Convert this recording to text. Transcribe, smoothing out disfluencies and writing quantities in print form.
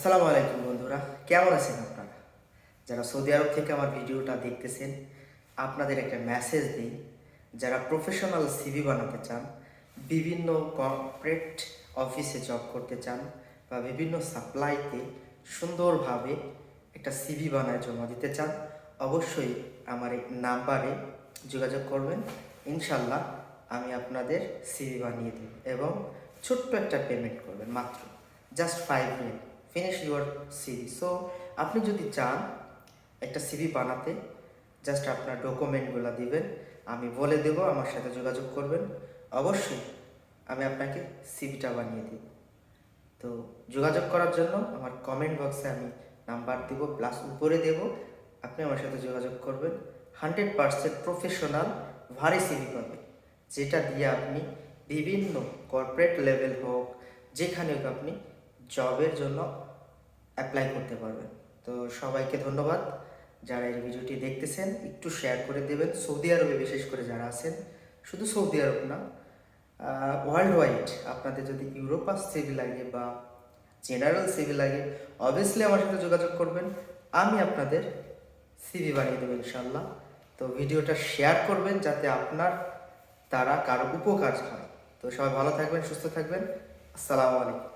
আসসালামু আলাইকুম বন্ধুরা, কেমন আছেন আপনারা? যারা সৌদি আরব থেকে আমার ভিডিওটা দেখতেছেন, আপনাদের একটা মেসেজ দিই। যারা প্রফেশনাল সিভি বানাতে চান, বিভিন্ন কর্পোরেট অফিসে জব করতে চান বা বিভিন্ন সাপ্লাইতে সুন্দরভাবে একটা সিভি বানায় জমা দিতে চান, অবশ্যই আমার এই নাম্বারে যোগাযোগ করবেন। ইনশাল্লাহ আমি আপনাদের সিভি বানিয়ে দেব এবং ছোট্ট একটা পেমেন্ট করবেন, মাত্র just 5 minute finish your CV. So আপনি যদি চান একটা সিভি বানাতে, জাস্ট আপনার ডকুমেন্টগুলো দিবেন, আমি বলে দেব, আমার সাথে যোগাযোগ করবেন, অবশ্যই আমি আপনাকে সিভিটা বানিয়ে দেব। তো যোগাযোগ করার জন্য আমার কমেন্ট বক্সে আমি নাম্বার দেব, প্লাস উপরে দেব, আপনি আমার সাথে যোগাযোগ করবেন। 100% প্রফেশনাল ভারী সিভি পাবেন, যেটা দিয়ে আপনি বিভিন্ন কর্পোরেট লেভেল হোক, যেখানে হোক আপনি জবের জন্য অ্যাপ্লাই করতে পারবেন। তো সবাইকে ধন্যবাদ। যারা এই ভিডিওটি দেখতেছেন একটু শেয়ার করে দেবেন, সৌদি আরবে বিশেষ করে যারা আছেন, শুধু সৌদি আরব না, ওয়ার্ল্ড ওয়াইড আপনাদের যদি ইউরোপাস সিভি লাগে বা জেনারেল সিভি লাগে, অবভিয়াসলি আমার সাথে যোগাযোগ করবেন, আমি আপনাদের সিভি বানিয়ে দেবো ইনশাল্লাহ। তো ভিডিওটা শেয়ার করবেন যাতে আপনার দ্বারা কারো উপকার হয়। তো সবাই ভালো থাকবেন, সুস্থ থাকবেন। আসসালামু আলাইকুম।